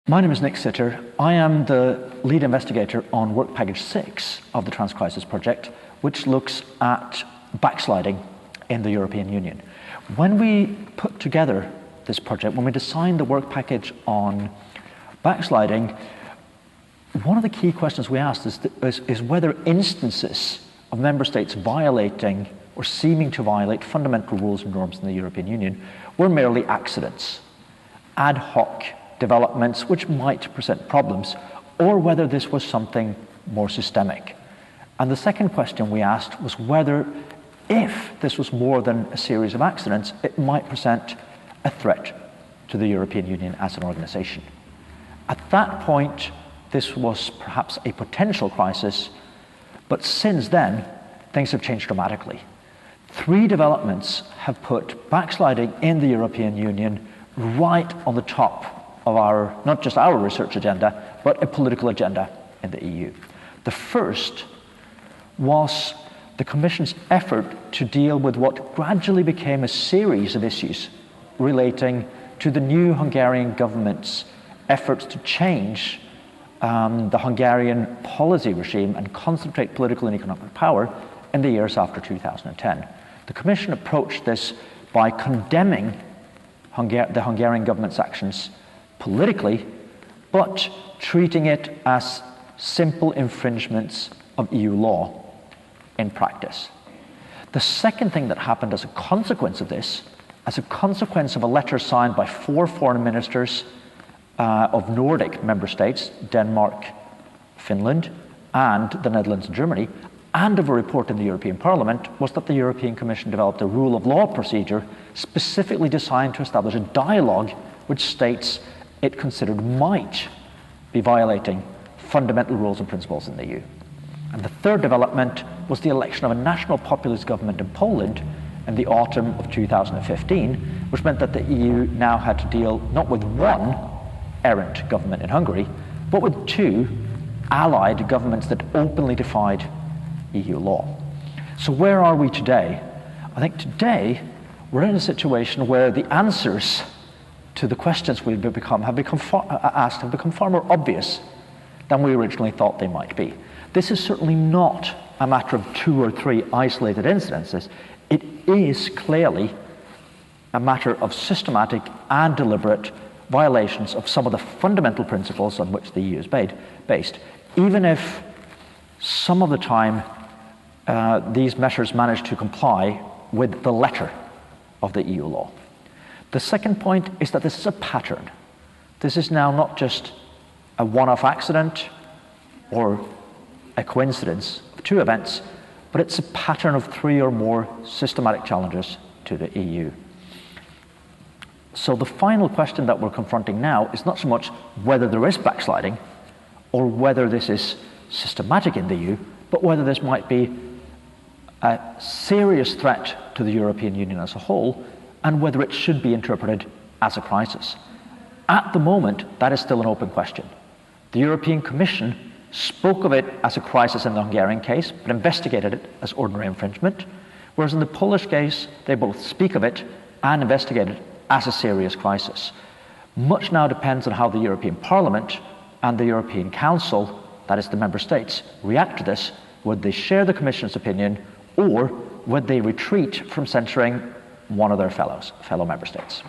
My name is Nick Sitter. I am the lead investigator on Work Package 6 of the TransCrisis project, which looks at backsliding in the European Union. When we put together this project, when we designed the work package on backsliding, one of the key questions we asked is whether instances of member states violating or seeming to violate fundamental rules and norms in the European Union were merely accidents, ad hoc developments which might present problems, or whether this was something more systemic. And the second question we asked was whether, if this was more than a series of accidents, it might present a threat to the European Union as an organization. At that point, this was perhaps a potential crisis, but since then, things have changed dramatically. 3 developments have put backsliding in the European Union right on the top of not just our research agenda, but a political agenda in the EU. The first was the Commission's effort to deal with what gradually became a series of issues relating to the new Hungarian government's efforts to change the Hungarian policy regime and concentrate political and economic power in the years after 2010. The Commission approached this by condemning the Hungarian government's actions politically, but treating it as simple infringements of EU law in practice. The second thing that happened as a consequence of this, as a consequence of a letter signed by 4 foreign ministers of Nordic member states, Denmark, Finland, and the Netherlands and Germany, and of a report in the European Parliament, was that the European Commission developed a rule of law procedure specifically designed to establish a dialogue which states it considered might be violating fundamental rules and principles in the EU. And the third development was the election of a national populist government in Poland in the autumn of 2015, which meant that the EU now had to deal not with one errant government in Hungary, but with 2 allied governments that openly defied EU law. So where are we today? I think today we're in a situation where the answers to the questions have become far more obvious than we originally thought they might be. This is certainly not a matter of 2 or 3 isolated incidences. It is clearly a matter of systematic and deliberate violations of some of the fundamental principles on which the EU is based, even if some of the time these measures manage to comply with the letter of the EU law. The second point is that this is a pattern. This is now not just a one-off accident or a coincidence of 2 events, but it's a pattern of 3 or more systematic challenges to the EU. So the final question that we're confronting now is not so much whether there is backsliding or whether this is systematic in the EU, but whether this might be a serious threat to the European Union as a whole, and whether it should be interpreted as a crisis. At the moment, that is still an open question. The European Commission spoke of it as a crisis in the Hungarian case, but investigated it as ordinary infringement, whereas in the Polish case, they both speak of it and investigate it as a serious crisis. Much now depends on how the European Parliament and the European Council, that is the member states, react to this. Would they share the Commission's opinion, or would they retreat from censuring one of their fellow member states?